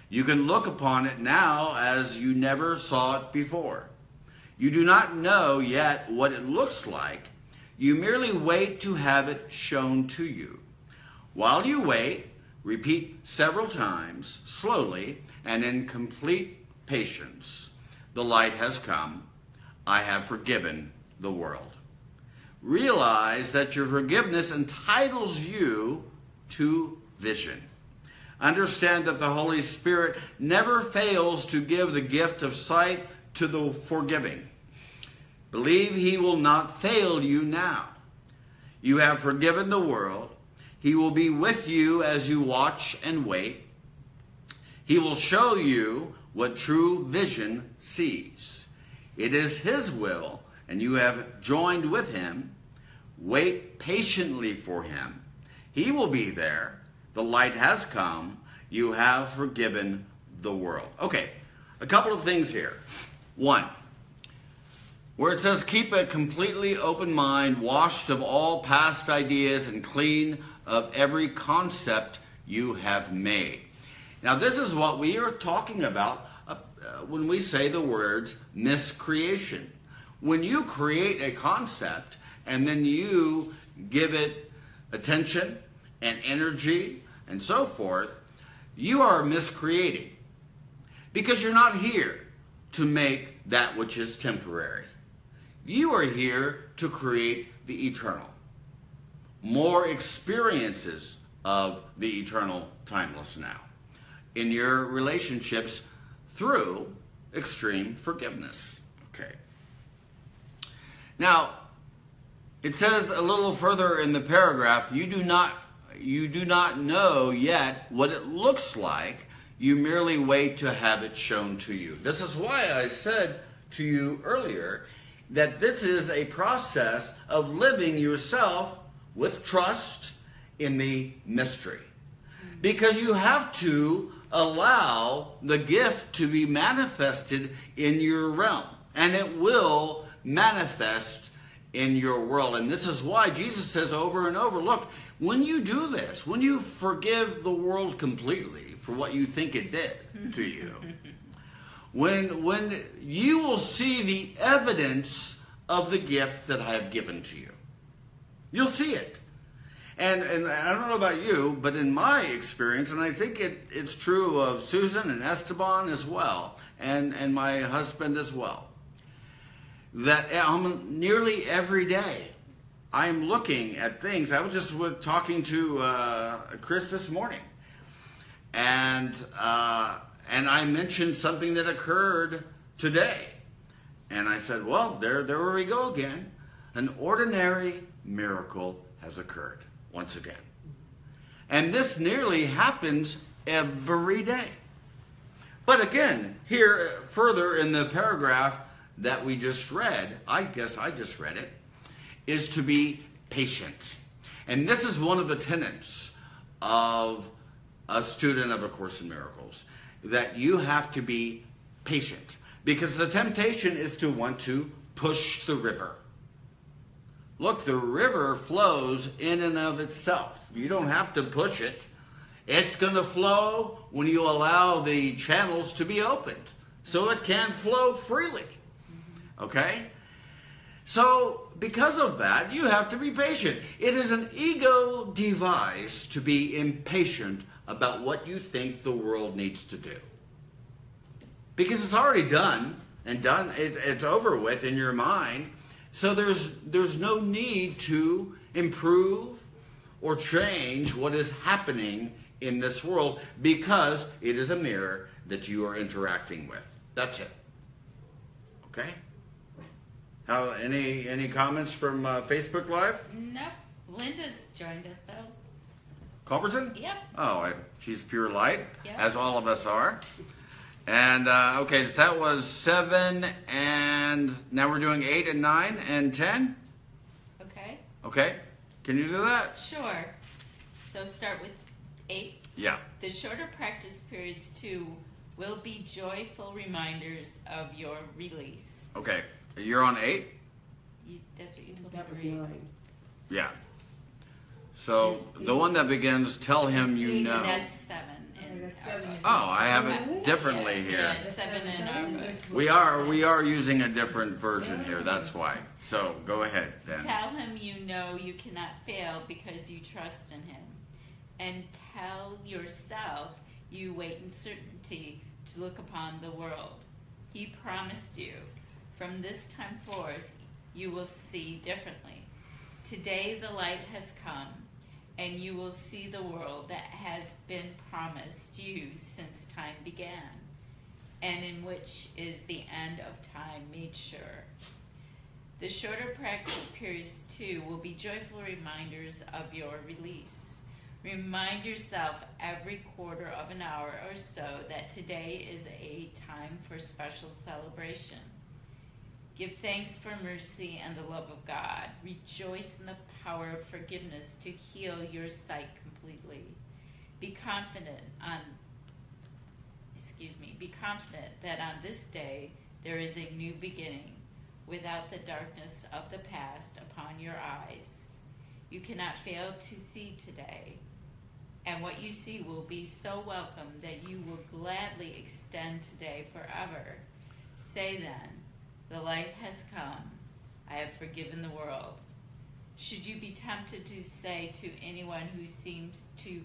You can look upon it now as you never saw it before. You do not know yet what it looks like. You merely wait to have it shown to you. While you wait, repeat several times, slowly, and in complete patience. The light has come. I have forgiven the world. Realize that your forgiveness entitles you to vision. Understand that the Holy Spirit never fails to give the gift of sight to the forgiving. Believe He will not fail you now. You have forgiven the world. He will be with you as you watch and wait. He will show you what true vision sees. It is His will, and you have joined with Him. Wait patiently for Him. He will be there. The light has come. You have forgiven the world. Okay, a couple of things here. 1, where it says, keep a completely open mind, washed of all past ideas and clean of every concept you have made. Now, this is what we are talking about when we say the words miscreation. When you create a concept and then you give it attention and energy and so forth, you are miscreating, because you're not here to make that which is temporary. You are here to create the eternal. More experiences of the eternal timeless now in your relationships through extreme forgiveness. Okay. Now, it says a little further in the paragraph, you do not know yet what it looks like. You merely wait to have it shown to you. This is why I said to you earlier that this is a process of living yourself with trust in the mystery. Because you have to allow the gift to be manifested in your realm. And it will manifest in your world. And this is why Jesus says over and over, look, when you do this, when you forgive the world completely for what you think it did to you, when you will see the evidence of the gift that I have given to you. You'll see it. And I don't know about you, but in my experience, and I think it's true of Susan and Esteban as well, and my husband as well, that nearly every day I'm looking at things. I was just talking to Chris this morning, and I mentioned something that occurred today. And I said, well, there we go again. An ordinary miracle has occurred once again. And this nearly happens every day. But again, here further in the paragraph that we just read, I guess I just read it, is to be patient. And this is one of the tenets of a student of A Course in Miracles, that you have to be patient. Because the temptation is to want to push the river. Look, the river flows in and of itself. You don't have to push it. It's going to flow when you allow the channels to be opened, so it can flow freely. Okay? So, because of that, you have to be patient. It is an ego device to be impatient about what you think the world needs to do. Because it's already done, and done. It's over with in your mind. So there's no need to improve or change what is happening in this world, because it is a mirror that you are interacting with. That's it. Okay? How any comments from Facebook Live? Nope. Linda's joined us though. Culbertson? Yep. Oh, she's pure light, Yep. as all of us are. And, okay, so that was 7, and now we're doing 8 and 9 and 10? Okay. Okay, can you do that? Sure. So start with 8. Yeah. The shorter practice periods 2 will be joyful reminders of your release. Okay, you're on 8? That's what you told That was me to read. 9. Yeah. So, the one that begins, tell him you know. That's 7. I got 7. Oh, I have it differently here. Yeah, 7 in our book. We are using a different version here, that's why. So, go ahead then. Tell him you know you cannot fail because you trust in him. And tell yourself you wait in certainty to look upon the world. He promised you, from this time forth, you will see differently. Today the light has come, and you will see the world that has been promised you since time began, and in which is the end of time made sure. The shorter practice periods, too, will be joyful reminders of your release. Remind yourself every quarter of an hour or so that today is a time for special celebration. Give thanks for mercy and the love of God. Rejoice in the power of forgiveness to heal your sight completely. Be confident that on this day there is a new beginning. without the darkness of the past upon your eyes. You cannot fail to see today, and what you see will be so welcome that you will gladly extend today forever. Say then, the light has come. I have forgiven the world. Should you be tempted to say to anyone who seems to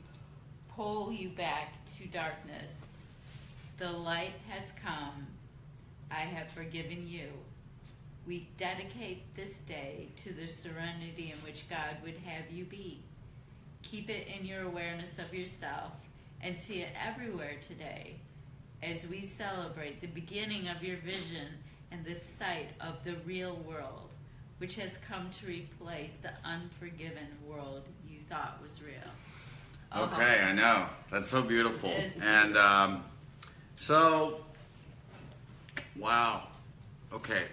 pull you back to darkness, the light has come. I have forgiven you. We dedicate this day to the serenity in which God would have you be. Keep it in your awareness of yourself and see it everywhere today as we celebrate the beginning of your vision and the sight of the real world, which has come to replace the unforgiven world you thought was real. Okay, I know. That's so beautiful. It is. And wow. Okay.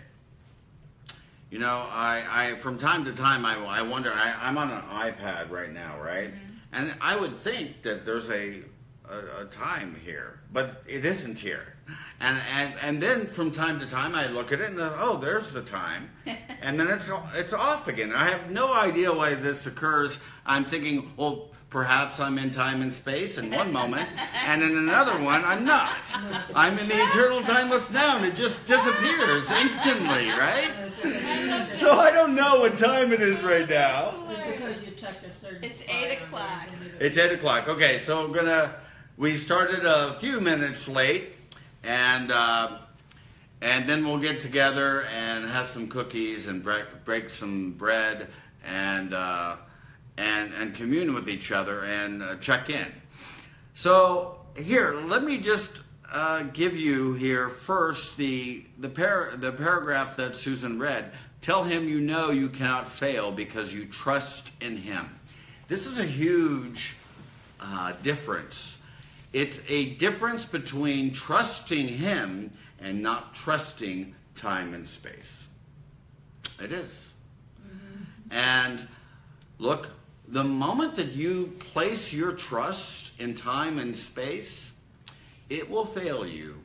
You know, I from time to time, I wonder, I'm on an iPad right now, right? Mm-hmm. And I would think that there's a time here, but it isn't here. And then from time to time, I look at it and oh, there's the time. And then it's off again. I have no idea why this occurs. I'm thinking, well, perhaps I'm in time and space in one moment, and in another one, I'm not. I'm in the eternal timeless now, and it just disappears instantly, right? So I don't know what time it is right now. It's because you checked a certain It's spot 8 on o'clock. the- It's 8 o'clock. Okay, so we started a few minutes late, and then we'll get together and have some cookies and break some bread and commune with each other and check in. So here, let me just give you here first the paragraph that Susan read. Tell him you know you cannot fail because you trust in him. This is a huge difference. It's a difference between trusting him and not trusting time and space. It is. Mm-hmm. And look, the moment that you place your trust in time and space, it will fail you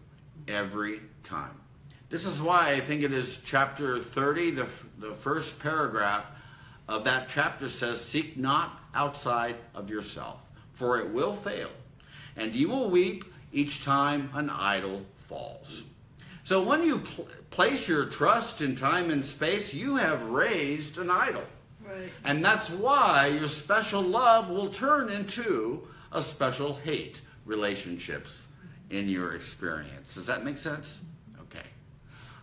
every time. This is why I think it is chapter 30, the first paragraph of that chapter says, seek not outside of yourself, for it will fail, and you will weep each time an idol falls. So when you place your trust in time and space, you have raised an idol. Right. And that's why your special love will turn into a special hate relationships in your experience. Does that make sense? Okay.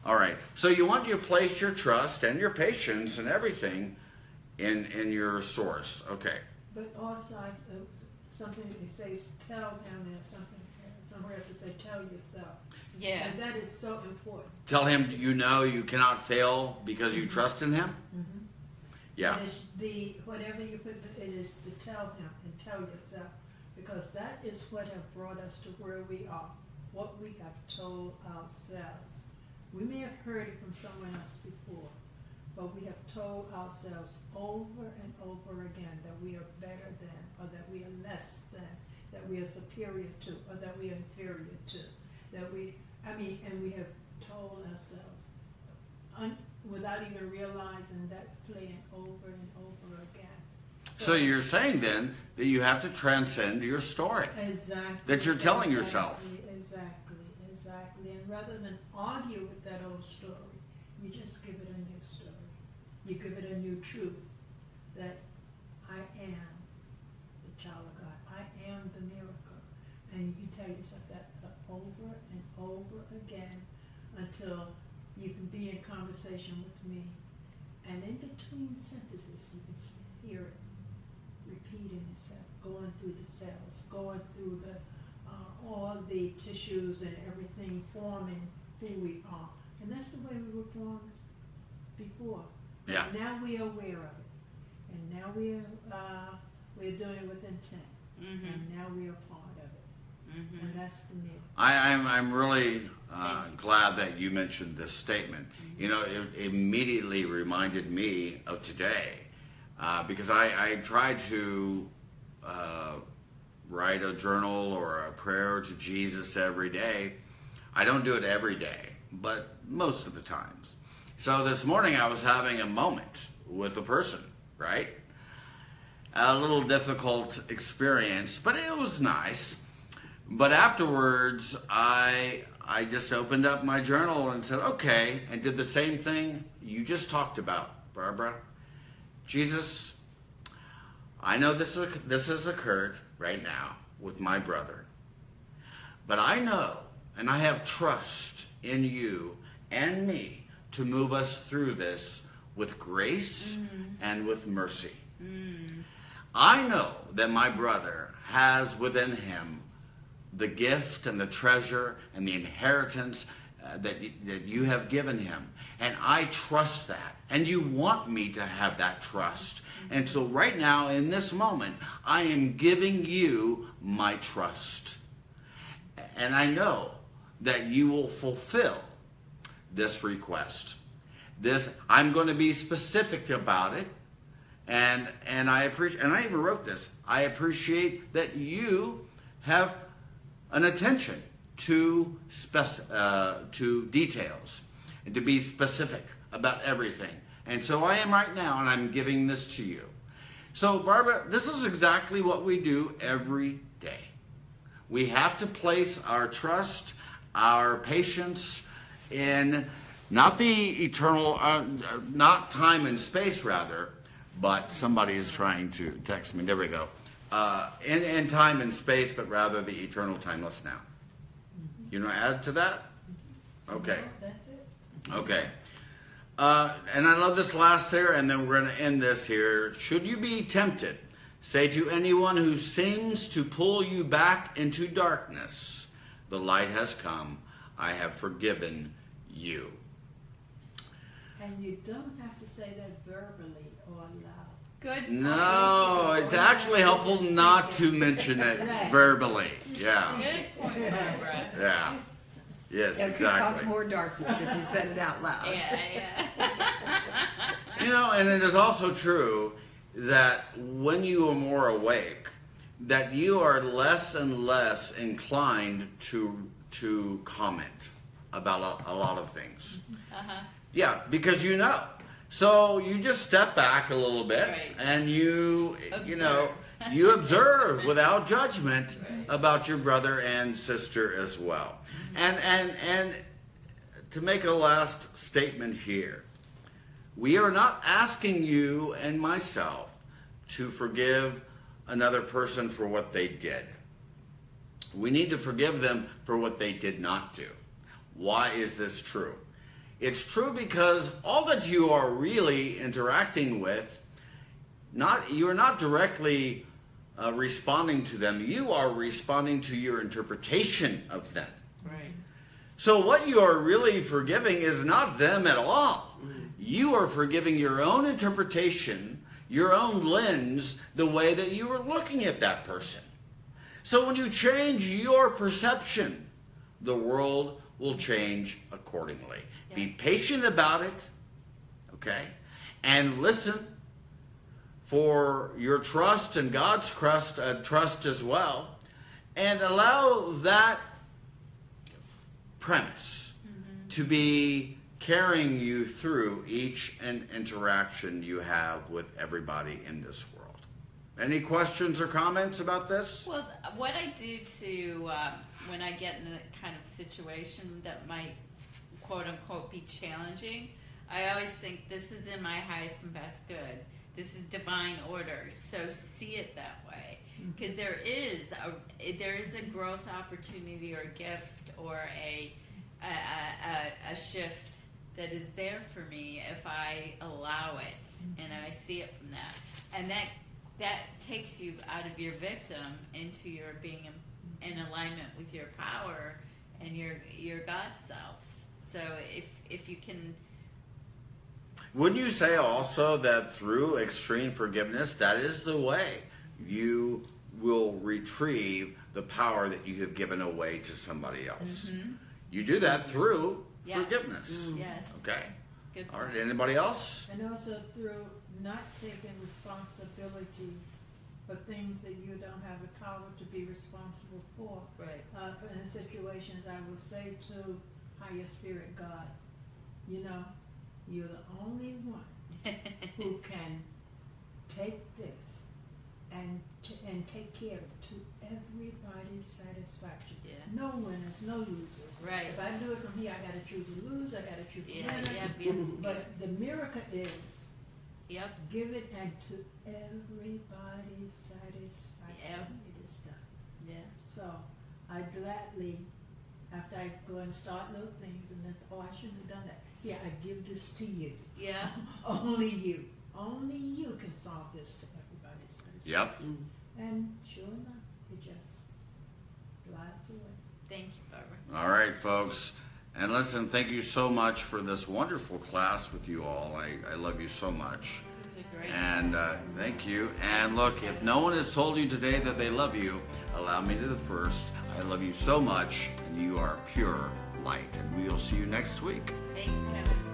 All right. So you want to place your trust and your patience and everything in your source. Okay. But also, something it says, tell him, and something somewhere else it says, tell yourself. Yeah. And that is so important. Tell him you know you cannot fail because you trust in him. Mm-hmm. Yeah. Whatever you put, it is to tell him and tell yourself, because that is what have brought us to where we are, what we have told ourselves. We may have heard it from someone else before, but we have told ourselves over and over again that we are better than, or that we are less than, that we are superior to, or that we are inferior to, and we have told ourselves without even realizing that, playing over and over again. So you're saying then that you have to transcend your story. Exactly. That you're telling yourself. Exactly. And rather than argue with that old story, you just give it a new story. You give it a new truth that I am the child of God. I am the miracle. And you tell yourself that over and over again until you can be in conversation with me. And in between sentences, you can hear it repeating itself, going through the cells, going through all the tissues and everything, forming who we are. And that's the way we were formed before. Yeah. But now we are aware of it. And now we're doing it with intent. Mm-hmm. And now we are part of it. Mm-hmm. And that's the meal. I'm really glad that you mentioned this statement. You know, it immediately reminded me of today because I tried to write a journal or a prayer to Jesus every day. I don't do it every day, but most of the times. So this morning I was having a moment with a person, right? A little difficult experience, but it was nice. But afterwards, I just opened up my journal and said, okay, and did the same thing you just talked about, Barbara. Jesus, I know this has occurred right now with my brother, but I know and I have trust in you and me to move us through this with grace and with mercy. I know that my brother has within him the gift and the treasure and the inheritance that you have given him. And I trust that. And you want me to have that trust. And so right now, in this moment, I am giving you my trust. And I know that you will fulfill this request. I'm going to be specific about it. And I appreciate, and I even wrote this, I appreciate that you have an attention to details and to be specific about everything. And so I am right now, and I'm giving this to you. So Barbara, this is exactly what we do every day. We have to place our trust, our patience in not the eternal, not time and space rather, but somebody is trying to text me. There we go. In time and space, but rather the eternal timeless now. You know, add to that? Okay. No, that's it. Okay. And I love this last here, and then we're going to end this here. Should you be tempted, say to anyone who seems to pull you back into darkness, the light has come. I have forgiven you. And you don't have to say that verbally or loud. Good. No, it's actually helpful not to mention it verbally. Yeah. Good point, Barbara. Yeah. Yes, It could cause exactly. more darkness if you said it out loud. Yeah. You know, and it is also true that when you are more awake, that you are less and less inclined to comment about a lot of things. Uh-huh. Yeah, because you know. So you just step back a little bit, Right. and you know, Observe. you observe without judgment Right. about your brother and sister as well. And to make a last statement here, we are not asking you and myself to forgive another person for what they did. We need to forgive them for what they did not do. Why is this true? It's true because all that you are really interacting with, you are not directly responding to them. You are responding to your interpretation of them. Right. So what you are really forgiving is not them at all. You are forgiving your own interpretation, your own lens, the way that you were looking at that person. So when you change your perception, the world will change accordingly. Yeah. Be patient about it, okay? And listen for your trust and God's trust as well. And allow that premise to be carrying you through each interaction you have with everybody in this world. Any questions or comments about this? Well, what I do to when I get in a kind of situation that might quote unquote be challenging, I always think this is in my highest and best good. This is divine order, so see it that way, because there is a growth opportunity or a gift or a shift that is there for me if I allow it and I see it from that, and that takes you out of your victim into your being in alignment with your power and your God self. So if you can. Wouldn't you say also that through extreme forgiveness, that is the way you will retrieve the power that you have given away to somebody else? Mm-hmm. You do that through Yes. forgiveness. Yes. Okay. Good All right. point. Anybody else? And also through not taking responsibility for things that you don't have the power to be responsible for. Right. In situations, I will say to higher spirit God, you know, You're the only one who can take this and take care of it to everybody's satisfaction. Yeah. No winners, no losers. Right. If I do it from here, I got to choose a loser. I got to choose a Yeah, winner. yep. But the miracle is, Yep. give it and to everybody's satisfaction. Yep. It is done. Yeah. So I gladly, after I go and start little things, and then oh, I shouldn't have done that. Here, I give this to you. Yeah. Only you can solve this to everybody's satisfaction. Yep. And sure enough, it just glides away. Thank you, Barbara. All right, folks. And listen, thank you so much for this wonderful class with you all. I love you so much. It was a great And thank you. And look, if no one has told you today that they love you, allow me to the first. I love you so much, and you are pure light. And we will see you next week. Thanks, Kevin.